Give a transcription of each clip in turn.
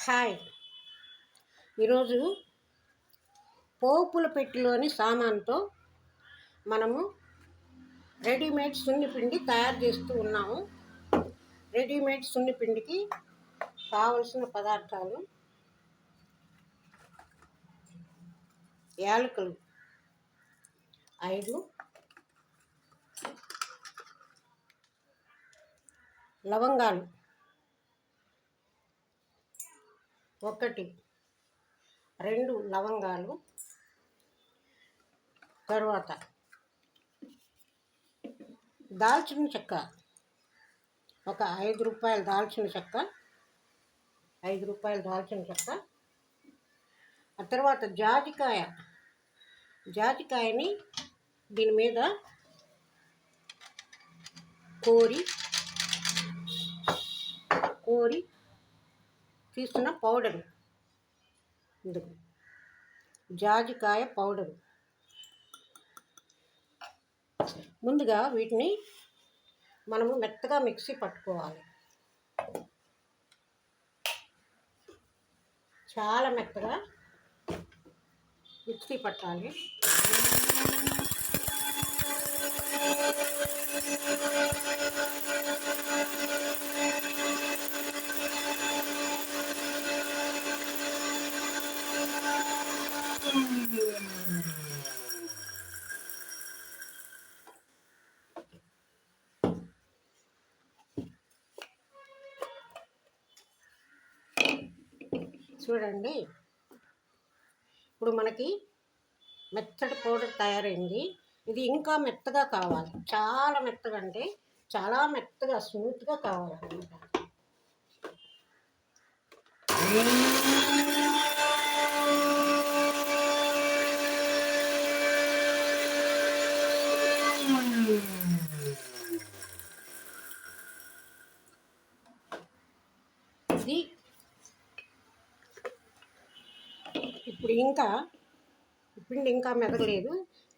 Hi. ఈరోజు పోపుల పెట్టెలోని సామాన్తో మనము రెడీమేడ్ సున్నిపిండి తయారు చేస్తూ ఉన్నాము. రెడీమేడ్ సున్నిపిండికి కావలసిన పదార్థాలు: యాలకులు 5, లవంగాలు 1, 2 లవంగాలు, తర్వాత దాల్చిన చెక్క ఒక 5 రూపాయల దాల్చిన చెక్క, 5 రూపాయల దాల్చిన చెక్క. ఆ తర్వాత జాజికాయని దీని మీద కోరి తీస్తున్న పౌడరు. ఇందుకు జాజికాయ పౌడరు. ముందుగా వీటిని మనము మెత్తగా మిక్సీ పట్టుకోవాలి. చాలా మెత్తగా మిక్సీ పట్టాలి. చూడండి, ఇప్పుడు మనకి మెత్తటి పౌడర్ తయారైంది. ఇది ఇంకా మెత్తగా కావాలి. చాలా మెత్తగా అంటే చాలా మెత్తగా స్మూత్గా కావాలన్నమాట. ఇది ఇప్పుడు పిండి ఇంకా మెదగలేదు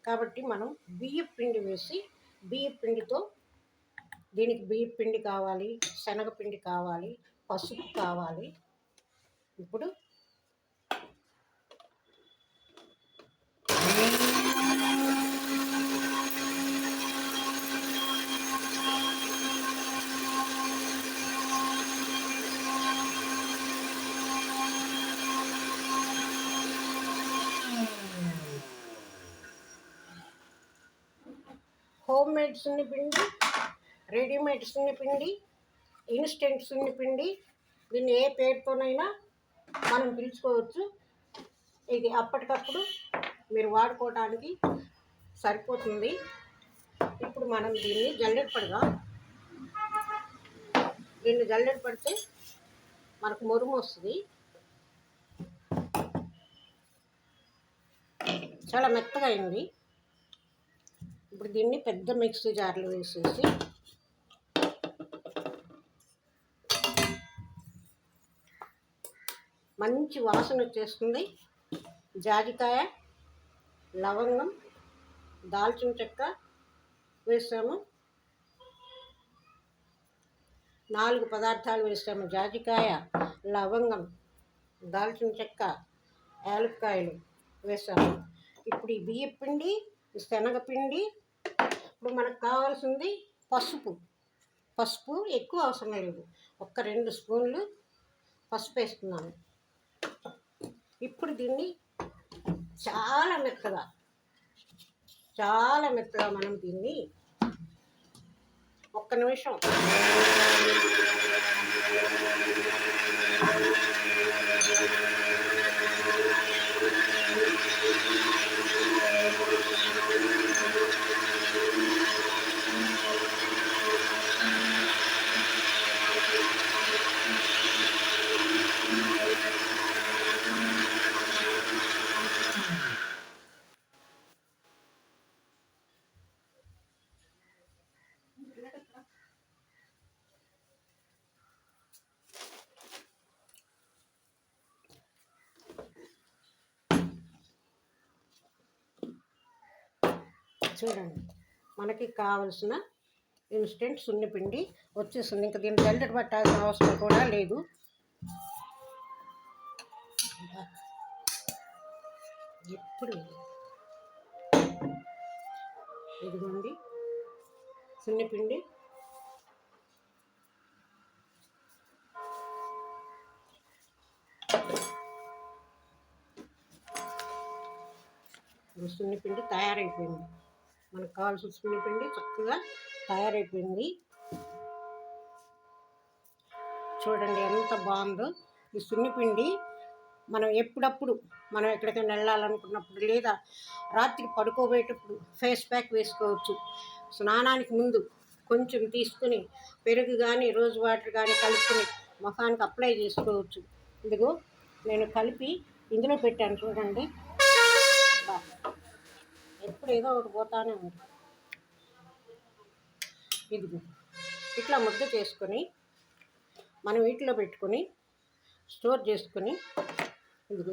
కాబట్టి మనం బియ్యం పిండి వేసి, బియ్యం పిండితో దీనికి బియ్యం పిండి కావాలి, శనగపిండి కావాలి, పసుపు కావాలి. ఇప్పుడు హోమ్మేడ్ సున్నిపిండి, రెడీమేడ్ సున్నిపిండి, ఇన్స్టెంట్ సున్నిపిండి, దీన్ని ఏ పేరుతోనైనా మనం పిలుచుకోవచ్చు. ఇది అప్పటికప్పుడు మీరు వాడుకోవడానికి సరిపోతుంది. ఇప్పుడు మనం దీన్ని జల్లెడ పడితే మనకు మురుము వస్తుంది. చాలా మెత్తగా అయింది. ఇప్పుడు దీన్ని పెద్ద మిక్సీ జార్లో వేసేసి మంచి వాసన వచ్చేస్తుంది. జాజికాయ, లవంగం, దాల్చిన చెక్క వేసాము. 4 పదార్థాలు వేసాము. జాజికాయ, లవంగం, దాల్చిన చెక్క, యాలక్కాయలు వేసాము. ఇప్పుడు ఈ బియ్యం పిండి, శనగపిండి, ఇప్పుడు మనకు కావాల్సింది పసుపు ఎక్కువ అవసరం లేదు. 2 స్పూన్లు పసుపు వేస్తున్నాను. ఇప్పుడు దీన్ని చాలా మెత్తగా మనం దీన్ని 1 నిమిషం చూడండి, మనకి కావలసిన ఇన్స్టెంట్ సున్నిపిండి వచ్చేసింది. ఇంకా దీన్ని జల్లెడ పట్టాల్సిన అవసరం కూడా లేదు. ఎప్పుడు ఇదిగోండి సున్నిపిండి, సున్నిపిండి తయారైపోయింది. మనకు కావాల్సిన సున్నిపిండి చక్కగా తయారైపోయింది. చూడండి ఎంత బాగుందో. ఈ సున్నిపిండి మనం ఎప్పుడప్పుడు మనం ఎక్కడికైనా వెళ్ళాలనుకున్నప్పుడు లేదా రాత్రి పడుకోబోయేటప్పుడు ఫేస్ ప్యాక్ వేసుకోవచ్చు. స్నానానికి ముందు కొంచెం తీసుకుని పెరుగు కానీ రోజు వాటర్ కానీ కలుపుకొని ముఖానికి అప్లై చేసుకోవచ్చు. ఇదిగో నేను కలిపి ఇందులో పెట్టాను చూడండి. ఎప్పుడు ఏదో ఒకటి పోతానే ఉంది. ఇదిగో ఇట్లా ముద్ద చేసుకొని మనం వీటిలో పెట్టుకొని స్టోర్ చేసుకొని ఇదిగో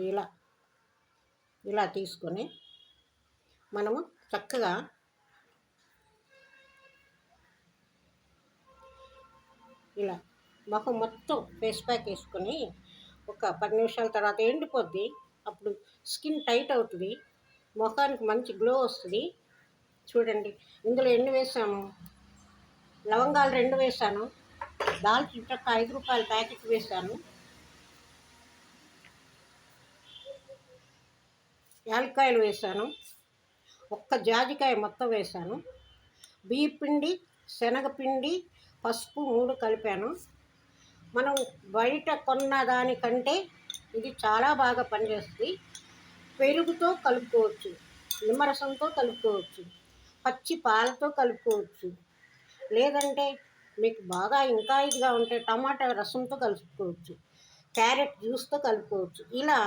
ఇలా తీసుకొని మనము చక్కగా ఇలా ముఖం మొత్తం ఫేస్ ప్యాక్ వేసుకొని ఒక 10 నిమిషాల తర్వాత ఎండిపోద్ది. అప్పుడు స్కిన్ టైట్ అవుతుంది, ముఖానికి మంచి గ్లో వస్తుంది. చూడండి ఇందులో ఎన్ని వేసాము, లవంగాలు 2 వేసాను, దాల్చిన చెక్క 5 రూపాయల ప్యాకెట్ వేసాను, యాలక్కాయలు వేసాను, ఒక్క జాజికాయ మొత్తం వేసాను, బియ్యం పిండి, శనగపిండి, పసుపు 3 కలిపాను. మనం బయట కొన్న దానికంటే ఇది చాలా బాగా పనిచేస్తుంది. పెరుగుతో కలుపుకోవచ్చు, నిమ్మరసంతో కలుపుకోవచ్చు, పచ్చి పాలతో కలుపుకోవచ్చు, లేదంటే మీకు బాగా ఇంకా ఇదిగా ఉంటే టమాటా రసంతో కలుపుకోవచ్చు, క్యారెట్ జ్యూస్తో కలుపుకోవచ్చు. ఇలా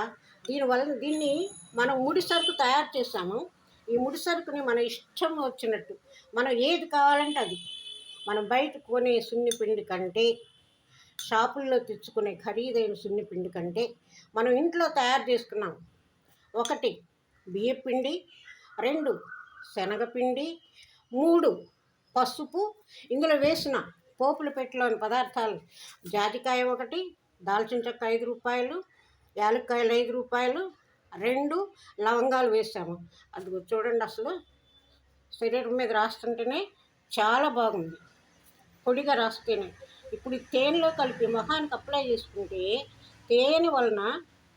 దీన్ని మనం ముడి సరుకు తయారు చేసాము. ఈ ముడి సరుకుని మన ఇష్టం వచ్చినట్టు మనం ఏది కావాలంటే అది, మనం బయట కొనే సున్నిపిండి కంటే, షాపుల్లో తెచ్చుకునే ఖరీదైన సున్నిపిండి కంటే మనం ఇంట్లో తయారు చేసుకున్నాం. 1 బియ్యపిండి, 2 శనగపిండి, 3 పసుపు, ఇందులో వేసిన పోపుల పెట్టెలోని పదార్థాలు జాజికాయ 1, దాల్చిన చెక్క 5 రూపాయలు, యాలక్కాయలు 5 రూపాయలు, 2 లవంగాలు వేసాము. అది చూడండి, అసలు శరీరం మీద రాస్తుంటేనే చాలా బాగుంది, పొడిగా రాస్తేనే. ఇప్పుడు తేనెలో కలిపి మొహానికి అప్లై చేసుకుంటే తేనె వలన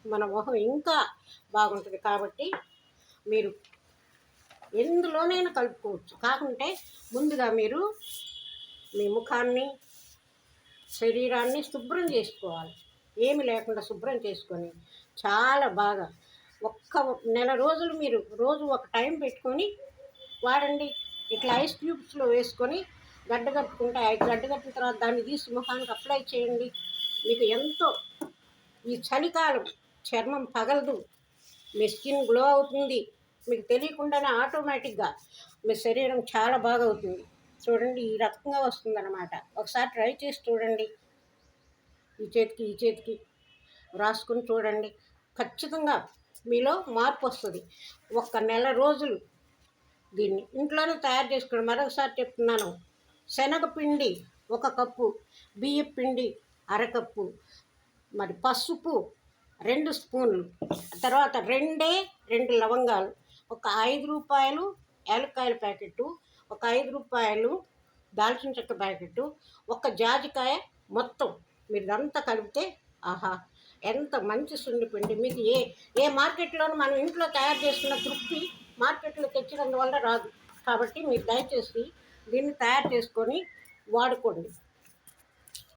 మన మొహం ఇంకా బాగుంటుంది. కాబట్టి మీరు ఎందులోనైనా కలుపుకోవచ్చు. కాకుంటే ముందుగా మీరు మీ ముఖాన్ని, శరీరాన్ని శుభ్రం చేసుకోవాలి. ఏమి లేకుండా శుభ్రం చేసుకొని చాలా బాగా ఒక్క నెల రోజులు మీరు రోజు ఒక టైం పెట్టుకొని వాడండి. ఇట్లా ఐస్ క్యూబ్స్లో వేసుకొని గడ్డగట్టుకుంటే గడ్డగట్టిన తర్వాత దాన్ని తీసి ముఖానికి అప్లై చేయండి. మీకు ఎంతో ఈ చలికాలం చర్మం పగలదు, మీ స్కిన్ గ్లో అవుతుంది. మీకు తెలియకుండానే ఆటోమేటిక్గా మీ శరీరం చాలా బాగా అవుతుంది. చూడండి ఈ రకంగా వస్తుందన్నమాట. ఒకసారి ట్రై చేసి చూడండి. ఈ చేతికి రాసుకుని చూడండి, ఖచ్చితంగా మీలో మార్పు వస్తుంది. ఒక్క నెల రోజులు దీన్ని ఇంట్లోనే తయారు చేసుకోండి. మరొకసారి చెప్తున్నాను, శనగపిండి 1 కప్పు, బియ్యం పిండి 1/2 కప్పు, మరి పసుపు 2 స్పూన్లు, తర్వాత 2 లవంగాలు, ఒక 5 రూపాయలు యాలక్కాయల ప్యాకెట్టు, ఒక 5 రూపాయలు దాల్చిన చెక్క ప్యాకెట్టు, ఒక జాజికాయ, మొత్తం మీరు ఇదంతా కలిపితే ఆహా ఎంత మంచి సున్నిపిండి. మీకు ఏ మార్కెట్లోనూ మనం ఇంట్లో తయారు చేసుకున్న తృప్తి మార్కెట్లో తెచ్చినందువల్ల రాదు. కాబట్టి మీరు దయచేసి దీన్ని తయారు చేసుకొని వాడుకోండి.